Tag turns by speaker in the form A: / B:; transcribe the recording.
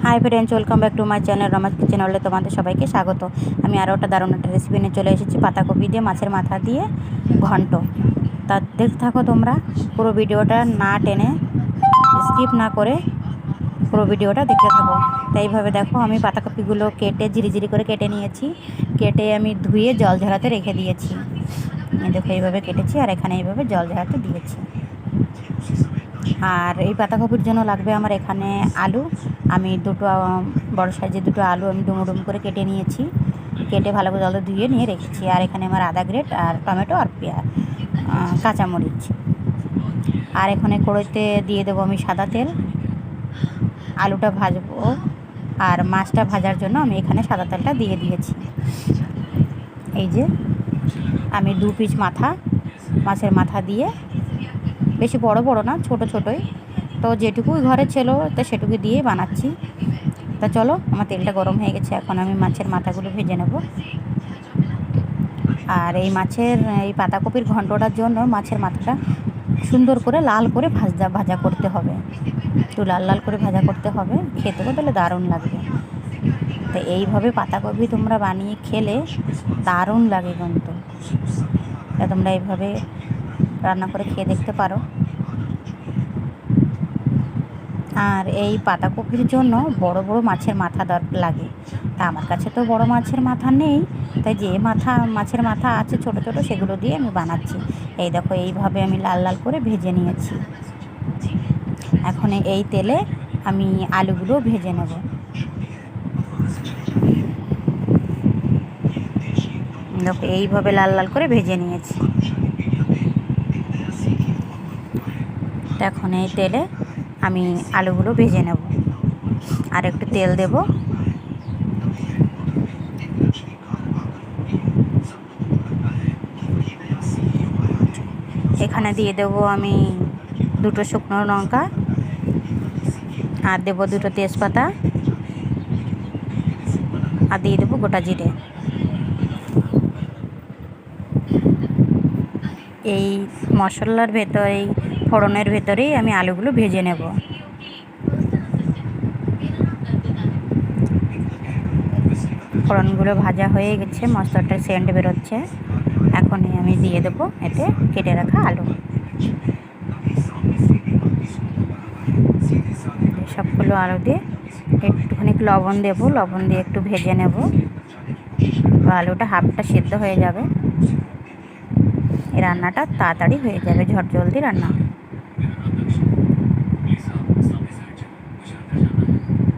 A: High friends, welcome back to my channel Roma's kitchen ওয়ার্ল্ডে তোমাদের সবাইকে স্বাগত। আমি আরও একটা দারুণ একটা রেসিপি নিয়ে চলে এসেছি, পাতাকপি দিয়ে মাছের মাথা দিয়ে ঘন্ট। তা দেখতে থাকো তোমরা পুরো ভিডিওটা, না টেনে স্কিপ না করে পুরো ভিডিওটা দেখতে থাকো। তাই এইভাবে দেখো, আমি পাতাকপিগুলো কেটে ঝিরিঝিরি করে কেটে নিয়েছি। কেটে আমি ধুয়ে জল ঝরাতে রেখে দিয়েছি। দেখো এইভাবে কেটেছি, আর এখানে এইভাবে জল ঝরাতে দিয়েছি। আর এই পাতাকপির জন্য লাগবে আমার এখানে আলু। আমি দুটো বড় সাইজের দুটো আলু আমি ডুমো ডুমো করে কেটে নিয়েছি। কেটে ভালো করে জল ধুয়ে নিয়ে রেখেছি। আর এখানে আমার আদা গ্রেট আর টমেটো আর কাঁচামরিচ। আর এখানে কড়াইতে দিয়ে দেবো আমি সাদা তেল। আলুটা ভাজবো আর মাছটা ভাজার জন্য আমি এখানে সাদা তেলটা দিয়ে দিয়েছি। এই যে আমি 2 পিস মাছের মাথা দিয়ে, বেশি বড় বড় না, ছোট ছোটোই, তো যেটুকুই ঘরে ছিল তো সেটুকু দিয়েই বানাচ্ছি। তা চলো, আমার তেলটা গরম হয়ে গেছে, এখন আমি মাছের মাথাগুলো ভেজে নেব। আর এই পাতাকপির ঘন্টটার জন্য মাছের মাথাটা সুন্দর করে লাল করে ভাজা করতে হবে। একটু লাল লাল করে ভাজা করতে হবে, খেতেও তাহলে দারুণ লাগবে। তো এইভাবে পাতাকপি তোমরা বানিয়ে খেলে দারুণ লাগে কিন্তু। তোমরা এইভাবে রান্না করে খেয়ে দেখতে পারো। আর এই পাতাকপির জন্য বড় বড় মাছের মাথা লাগে। তা আমার কাছে তো বড় মাছের মাথা নেই, তাই যে মাছের মাথা আছে ছোট ছোট, সেগুলো দিয়ে আমি বানাচ্ছি। এই দেখো, এইভাবে আমি লাল লাল করে ভেজে নিয়েছি। এখন এই তেলে আমি আলুগুলো ভেজে নেব। দেখো এইভাবে লাল লাল করে ভেজে নিয়েছি। এখন এই তেলে আমি আলুগুলো ভেজে নেব। আর একটু তেল দেব। এখানে দিয়ে দেবো আমি 2টো শুকনো লঙ্কা, আর দেবো 2টো তেজপাতা, আর দিয়ে দেবো গোটা জিরে। এই মশলার ভেতরে, এই ফোড়নের ভেতরেই আমি আলুগুলো ভেজে নেব। ফোড়নগুলো ভাজা হয়ে গেছে, মশলাটার সেন্ট বেরোচ্ছে। এখনই আমি দিয়ে দেবো এতে কেটে রাখা আলু। সবগুলো আলু দিয়ে একটুখানি লবণ দেব, লবণ দিয়ে একটু ভেজে নেব। আলুটা হাফটা সেদ্ধ হয়ে যাবে, এই রান্নাটা তাড়াতাড়ি হয়ে যাবে, ঝটজলদি রান্না।